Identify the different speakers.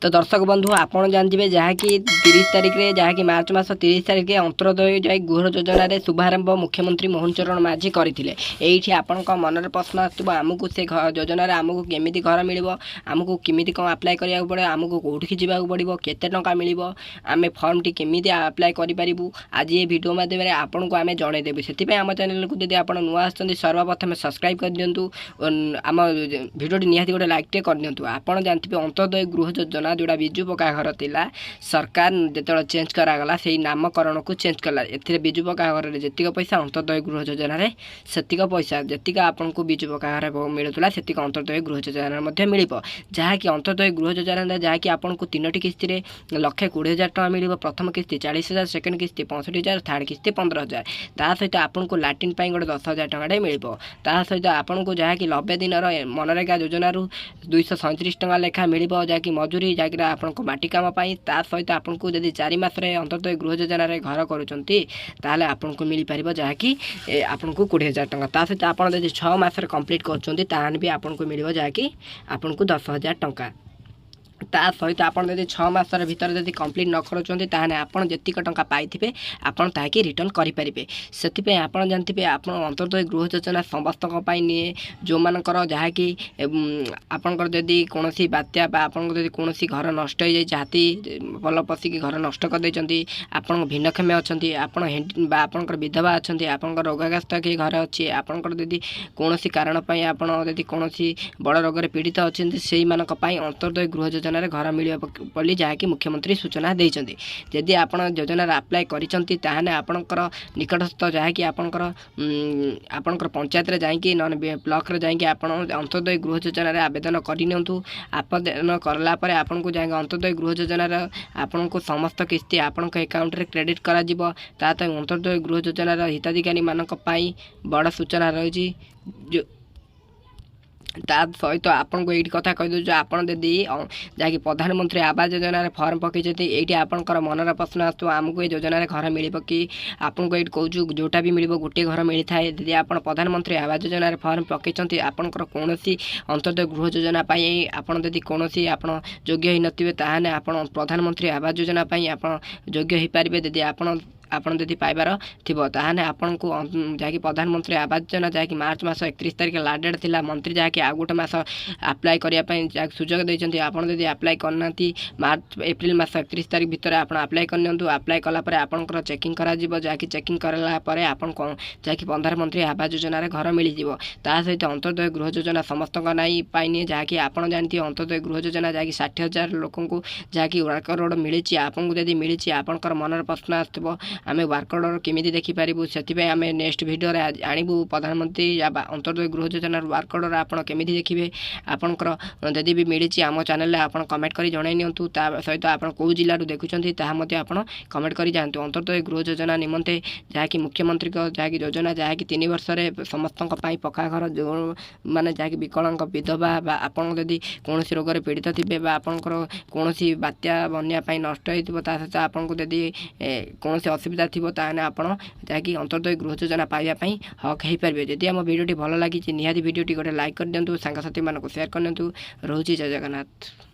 Speaker 1: तो दर्शक बंधु आपड़ जानते जहाँकि 30 तारिख में जहाँकि मार्च मास 30 तारिख में अंत्योदय गृह योजना रे शुभारंभ मुख्यमंत्री मोहन चरण माझी करते ये आपण मनर प्रश्न आसमको से योजना आमको केमी घर मिल आमको केमी कौन आप्लाय करा पड़े आमको कौटि जावाक पड़ो केते टंका मिल आम फर्म टी केमी आप्लाय करूँ आज ये वीडियो माध्यम आपन को आम जनईदेवु से आम चैनल को जब आप नुआ सर्वप्रथम सब्सक्राइब कर दिंतु आम भिडियो निहाती गोटे लाइक टे कर दिंतु आपड़ जानते अंत्योदय गृह योजना जोड़ा बिजु पक्का घर थिला सरकार जो चेंज करागला से नामकरण को चेंज कला ए बिजु पक्का घर में जी पैसा अंत्योदय गृह योजना से पैसा जी आपन को बिजु पक्का घर मिलूला से अंत्योदय गृह योजना मिल जहाँकि अंत्योदय गृह योजना जहाँकि आपन को 3टी किस्ती 1,20,000 टका मिल प्रथम किस्ती 40,000 सेकेंड किस्ती 65,000 थर्ड किस्ती 15,000 ता सहित आपन को लाट्रिन गोटे 10,000 टका मिल ता सहित आपन को जहाँकि 90 दिन मनरेगा योजना 237 टका लेखा मिल जहाँकि मजूरी जहाँकि आपन माटी काम ता सहित आपन को यदि 4 मासरे अंततः गृह योजना घर करुँचे ताले आपन को मिल पार जहाँकि आपन को 20,000 टका ता सहित आप 6 मासरे कंप्लीट कर भी आपन को मिल जहाँकि आपन को 10,000 टका ता सहित आपन यदि 6 मासर भीतर यदि कंप्लीट न करुँचे ताहने आपन जेतिक टंका पाइथिबे आपन ताकि रिटर्न करि परिबे सेति आपन जानथिबे आपन अंतर्दय गृह योजना समस्त निए जो मानकर जहाँकि आपनकर यदि कोनोसी बात्या बा आपन यदि कोनोसी घर नष्ट हो जाय हाथी बल पशिकी घर नष्ट कर देचंती आपन भिन्नक्षम अछंती आपन बा आपनकर विधवा अछंती आपनकर रोगाग्रस्त के घर अछि आपनकर यदि कोनोसी कारण पई आपन यदि कोनोसी बड़ रोग रे पीड़ित अछंती सेही मानक पई अंतर्दय गृह योजना घर मिल बोली जहाँकि मुख्यमंत्री सूचना देइचंती जदि आपण योजना अप्लाई करिसंती ताहाने आपनकर निकटस्थ जहाँकि आपनकर पंचायत रे जाइकि नन ब्लॉक रे जाइकि आपण अंत्योदय गृह योजना रे आवेदन करिनियंतु आवेदन करला परे आपन को जाइकि अंत्योदय गृह योजना रे आपन को समस्त किस्ती आपन को अकाउंट रे क्रेडिट करा जिवो ता अंत्योदय गृह योजना रे हिताधिकारी मानक पई बड़ सूचना रही जो ता सहित आपन को ये कथा कह दो आपन यदि जहाँकि प्रधानमंत्री आवास योजना फर्म पकईते ये आपंकर मनर प्रश्न आसो आमको ये योजना घर मिल कि आपन को ये कहूँ जोटा भी मिल गोटे घर मिलता है यदि आप प्रधानमंत्री आवास योजना फर्म पकईते आपंकर कौन अंत्योदय गृह योजना आपन यदि कौन आपन योग्य हो नथिबे ताहाने आपन प्रधानमंत्री आवास योजना आप योग्य हो पारे यदि आपन यदि पाइबार थिबो ताहाने आपन को जहाँकि प्रधानमंत्री आवास योजना जहाँकि मार्च मास 31 तारिख लास्ट डेट थिला मंत्री जहाँकि आ गोटे मास अप्लाई करिया सुजोग देइचंती आपन यदि अप्लाई करनाती मार्च एप्रिल मास 31 तारिख भितर आपन अप्लाई करनियंतु अप्लाई कला परे आपनकर चेकिंग करा जिवो जहाँकि चेकिंग करला परे आपन जहाँकि प्रधानमंत्री आवास योजना घर मिल जिवो ता सहित अंत्योदय गृह योजना समस्त नहीं पाइनी जहाँकि आपन जानती अंत्योदय गृह योजना जहाँकि 60,000 लोक को जहाँकि वर्कर रोड मिली आपन को यदि मिली आपनकर मनर प्रश्न आसो आमे वर्कर रोड केमी देखिपारू से आम नेक्स्ट वीडियो आणबू प्रधानमंत्री अंत्योदय गृह योजना वर्कर रोड आप केमी देखिए आपंकर जदि भी मिली आम चैनल आप कमेंट कर जन नियंतु सहित आप कौ जिलू देखुं आप कमेंट कर जातु अंत्योदय गृह योजना निमंते जहाँकि मुख्यमंत्री जहाँकि योजना जहाँकि 3 वर्ष समस्त पक्का घर जो माने जहाँकि विकलांग विधवा आपन यदि कौन रोग पीड़ित थे आपंकर कौन बात्या बन्या नष्ट होता सहित आपको यदि कौन असुविधा थी ताने आपण जहाँकि अंत्योदय गृह योजना पाइबापी हक हो पारे जदि आम भिडियो भल लगी निहाती भिडियो गोटे लाइक कर दिंतु सांगसाथी मानक शेयर कर दिंतु रोची जय जगन्नाथ।